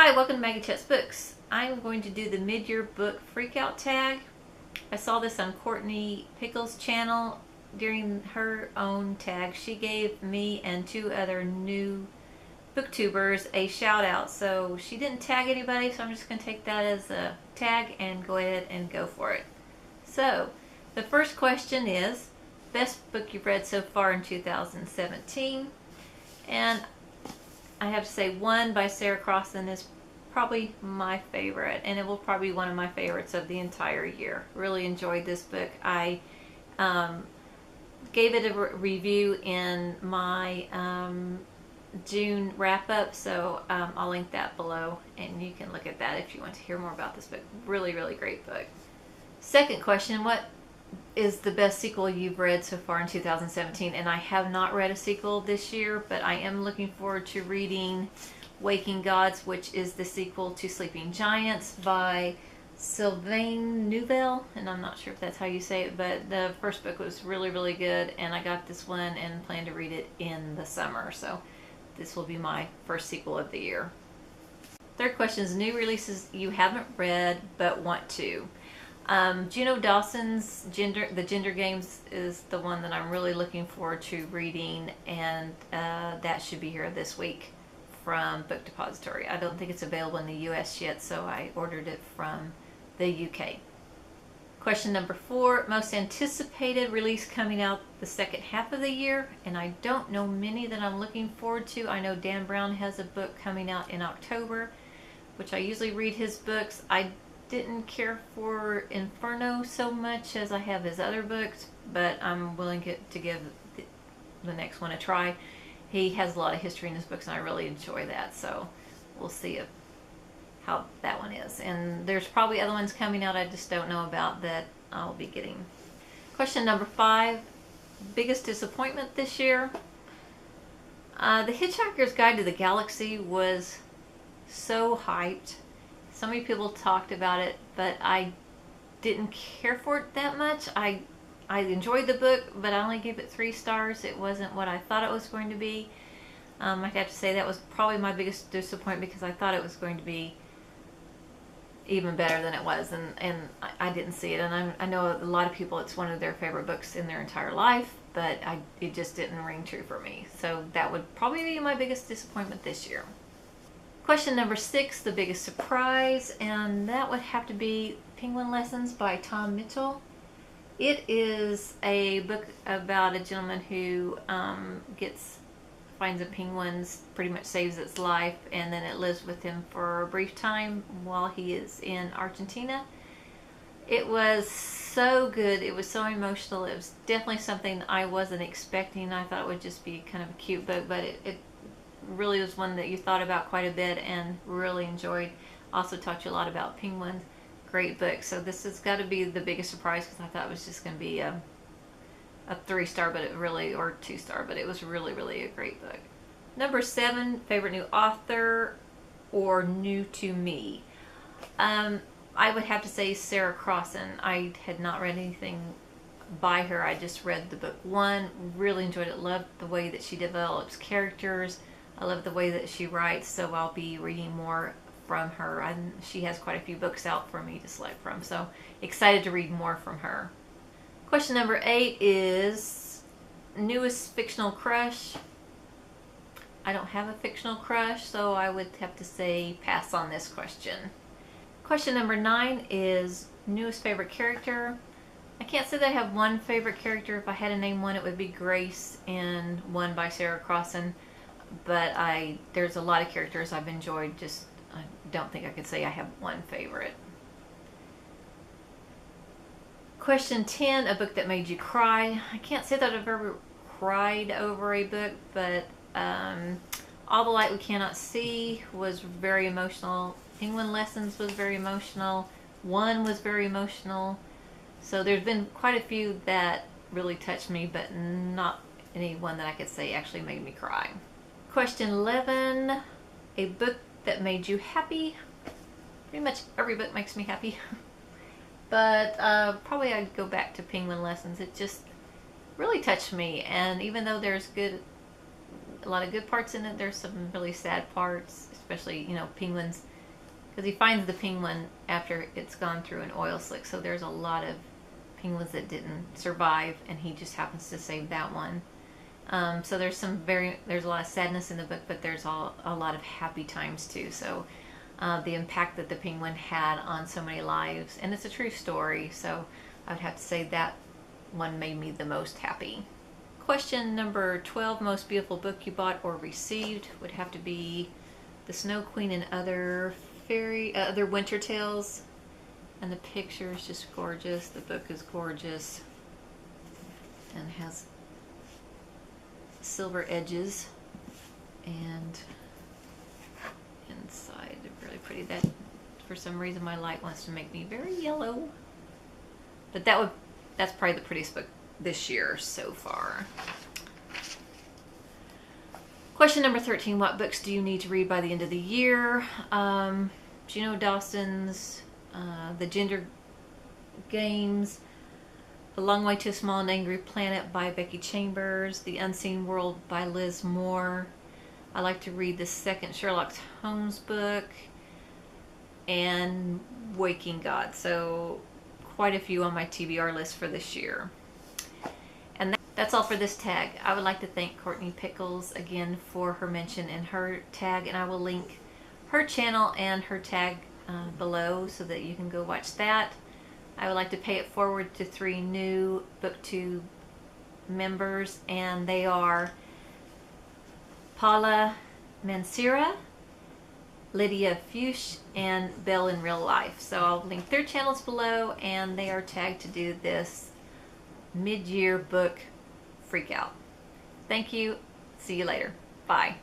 Hi, welcome to Maggie Chat's Books. I'm going to do the mid-year book Freakout tag. I saw this on Courtney Pickles' channel during her own tag. She gave me and two other new booktubers a shout out. So she didn't tag anybody, so I'm just going to take that as a tag and go ahead and go for it. So the first question is, best book you've read so far in 2017? And I have to say one by Sarah Crossan is probably my favorite, and it will probably be one of my favorites of the entire year. Really enjoyed this book. I gave it a review in my June wrap-up, so I'll link that below and you can look at that if you want to hear more about this book. Really, really great book. Second question, what is the best sequel you've read so far in 2017? And I have not read a sequel this year, but I am looking forward to reading Waking Gods, which is the sequel to Sleeping Giants by Sylvain Neuvel, and I'm not sure if that's how you say it, but the first book was really, really good, and I got this one and plan to read it in the summer, so this will be my first sequel of the year. Third question is new releases you haven't read but want to. Juno Dawson's The Gender Games is the one that I'm really looking forward to reading, and that should be here this week from Book Depository. I don't think it's available in the US yet, so I ordered it from the UK. Question number 4, most anticipated release coming out the second half of the year, and I don't know many that I'm looking forward to. I know Dan Brown has a book coming out in October, which I usually read his books. I didn't care for Inferno so much as I have his other books, but I'm willing to give the next one a try. He has a lot of history in his books and I really enjoy that, so we'll see how that one is. And there's probably other ones coming out I just don't know about that I'll be getting. Question number 5, biggest disappointment this year? The Hitchhiker's Guide to the Galaxy was so hyped. So many people talked about it, but I didn't care for it that much. I enjoyed the book, but I only gave it 3 stars. It wasn't what I thought it was going to be. I have to say that was probably my biggest disappointment because I thought it was going to be even better than it was, and I didn't see it. And I know a lot of people, it's one of their favorite books in their entire life, but it just didn't ring true for me. So that would probably be my biggest disappointment this year. Question number 6, the biggest surprise, and that would have to be Penguin Lessons by Tom Mitchell. It is a book about a gentleman who finds a penguin, pretty much saves its life, and then it lives with him for a brief time while he is in Argentina. It was so good. It was so emotional. It was definitely something I wasn't expecting. I thought it would just be kind of a cute book, but it really was one that you thought about quite a bit and really enjoyed. Also taught you a lot about penguins. Great book. So this has got to be the biggest surprise because I thought it was just going to be a 3-star, but or 2-star, but it was really, really a great book. Number 7, favorite new author or new to me. I would have to say Sarah Crossan. I had not read anything by her. I just read the book 1, really enjoyed it, loved the way that she develops characters. I love the way that she writes, so I'll be reading more from her. She has quite a few books out for me to select from, so excited to read more from her. Question number 8 is newest fictional crush. I don't have a fictional crush, so I would have to say pass on this question. Question number 9 is newest favorite character. I can't say that I have one favorite character. If I had to name one, it would be Grace in one by Sarah Crossan. But there's a lot of characters I've enjoyed. I don't think I could say I have one favorite. Question 10, a book that made you cry. I can't say that I've ever cried over a book, but All the Light We Cannot See was very emotional. Penguin Lessons was very emotional. One was very emotional. So there's been quite a few that really touched me, but not any one that I could say actually made me cry. Question 11, a book that made you happy. Pretty much every book makes me happy. But probably I'd go back to Penguin Lessons. It just really touched me, and even though there's good a lot of good parts in it. There's some really sad parts, especially, you know, penguins, because he finds the penguin after it's gone through an oil slick. So there's a lot of penguins that didn't survive, and he just happens to save that one. So there's a lot of sadness in the book, but there's a lot of happy times too. So the impact that the penguin had on so many lives, and it's a true story. So I would have to say that one made me the most happy. Question number 12, most beautiful book you bought or received, would have to be The Snow Queen and Other Winter Tales. And the picture is just gorgeous. The book is gorgeous and has silver edges, and inside really pretty. That, for some reason, my light wants to make me very yellow, but that's probably the prettiest book this year so far. Question number 13, what books do you need to read by the end of the year? Gino Dawson's The Gender Games, A Long Way to a Small and Angry Planet by Becky Chambers, The Unseen World by Liz Moore. I like to read the second Sherlock Holmes book, and Waking God. So quite a few on my TBR list for this year. And that's all for this tag. I would like to thank Courtney Pickles again for her mention in her tag, and I will link her channel and her tag below so that you can go watch that. I would like to pay it forward to 3 new booktube members, and they are Paula Mansira, Lydia Fuchs, and Belle in Real Life. So I'll link their channels below, and they are tagged to do this mid-year book freak out. Thank you. See you later. Bye.